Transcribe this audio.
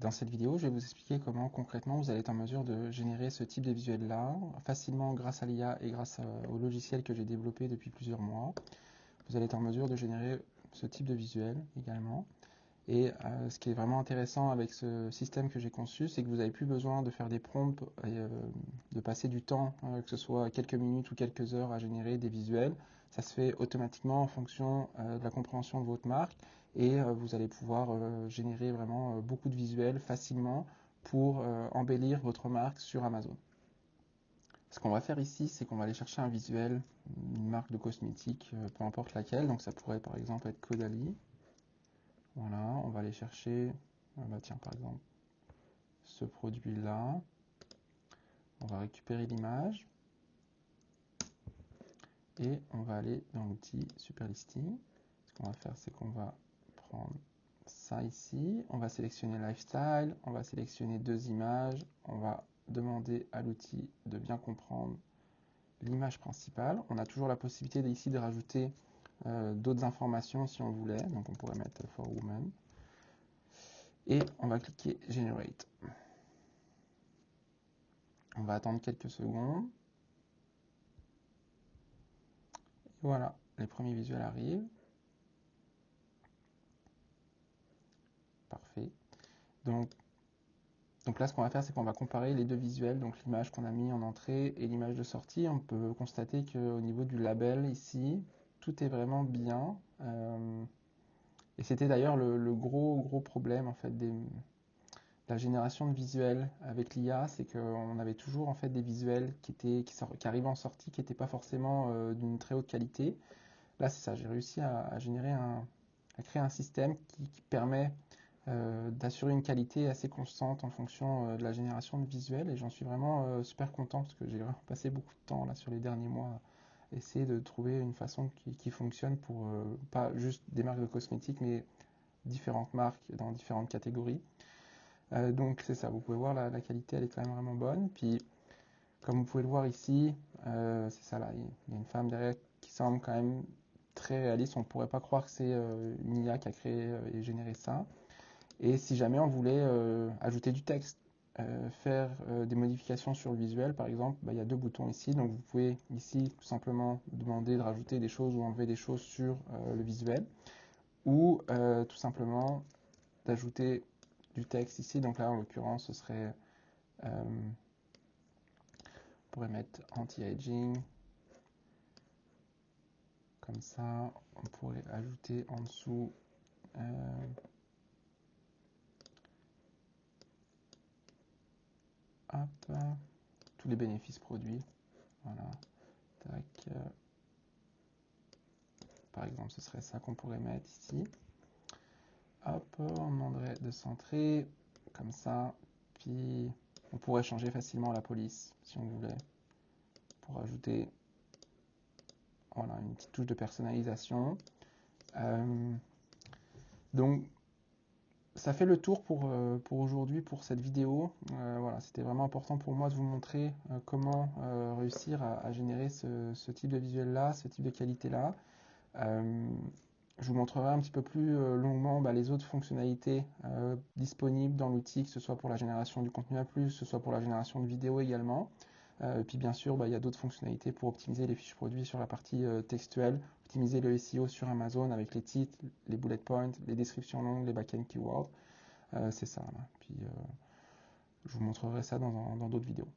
dans cette vidéo, je vais vous expliquer comment concrètement vous allez être en mesure de générer ce type de visuel-là facilement grâce à l'IA et grâce au logiciel que j'ai développé depuis plusieurs mois. Vous allez être en mesure de générer ce type de visuel également. Et ce qui est vraiment intéressant avec ce système que j'ai conçu, c'est que vous n'avez plus besoin de faire des prompts et de passer du temps, que ce soit quelques minutes ou quelques heures à générer des visuels. Ça se fait automatiquement en fonction de la compréhension de votre marque et vous allez pouvoir générer vraiment beaucoup de visuels facilement pour embellir votre marque sur Amazon. Ce qu'on va faire ici, c'est qu'on va aller chercher un visuel, une marque de cosmétiques, peu importe laquelle. Donc ça pourrait par exemple être Caudalie. Voilà, on va aller chercher, tiens, par exemple, ce produit-là. On va récupérer l'image. Et on va aller dans l'outil Super Listing. Ce qu'on va faire, c'est qu'on va prendre ça ici. On va sélectionner Lifestyle. On va sélectionner deux images. On va demander à l'outil de bien comprendre l'image principale. On a toujours la possibilité ici de rajouter d'autres informations si on voulait. Donc on pourrait mettre For Woman. Et on va cliquer Generate. On va attendre quelques secondes. Et voilà, les premiers visuels arrivent. Parfait. Donc là, ce qu'on va faire, c'est qu'on va comparer les deux visuels, donc l'image qu'on a mis en entrée et l'image de sortie. On peut constater qu'au niveau du label ici, tout est vraiment bien. Et c'était d'ailleurs le gros problème en fait de la génération de visuels avec l'IA, c'est qu'on avait toujours en fait des visuels qui arrivaient en sortie qui n'étaient pas forcément d'une très haute qualité. Là, c'est ça, j'ai réussi à créer un système qui permet d'assurer une qualité assez constante en fonction de la génération de visuels, et j'en suis vraiment super content parce que j'ai vraiment passé beaucoup de temps là sur les derniers mois à essayer de trouver une façon qui fonctionne pour pas juste des marques de cosmétiques mais différentes marques dans différentes catégories. Donc c'est ça, vous pouvez voir la qualité, elle est quand même vraiment bonne. Puis comme vous pouvez le voir ici, c'est ça là, il y a une femme derrière qui semble quand même très réaliste. On ne pourrait pas croire que c'est une IA qui a créé et généré ça. Et si jamais on voulait ajouter du texte, faire des modifications sur le visuel, par exemple, il y a deux boutons ici. Donc vous pouvez ici tout simplement demander de rajouter des choses ou enlever des choses sur le visuel. Ou tout simplement d'ajouter du texte ici. Donc là, en l'occurrence, ce serait... on pourrait mettre anti-aging. Comme ça, on pourrait ajouter en dessous... hop, tous les bénéfices produits. Voilà. Tac. Par exemple, ce serait ça qu'on pourrait mettre ici. Hop, on demanderait de centrer, comme ça. Puis, on pourrait changer facilement la police, si on voulait, pour ajouter voilà, une petite touche de personnalisation. Donc, ça fait le tour pour aujourd'hui, pour cette vidéo. Voilà, c'était vraiment important pour moi de vous montrer comment réussir à générer ce type de visuel-là, ce type de qualité-là. Je vous montrerai un petit peu plus longuement les autres fonctionnalités disponibles dans l'outil, que ce soit pour la génération du contenu à plus, que ce soit pour la génération de vidéos également. Et puis bien sûr, il y a d'autres fonctionnalités pour optimiser les fiches produits sur la partie textuelle, optimiser le SEO sur Amazon avec les titres, les bullet points, les descriptions longues, les back-end keywords. C'est ça. Là. Puis je vous montrerai ça dans d'autres vidéos.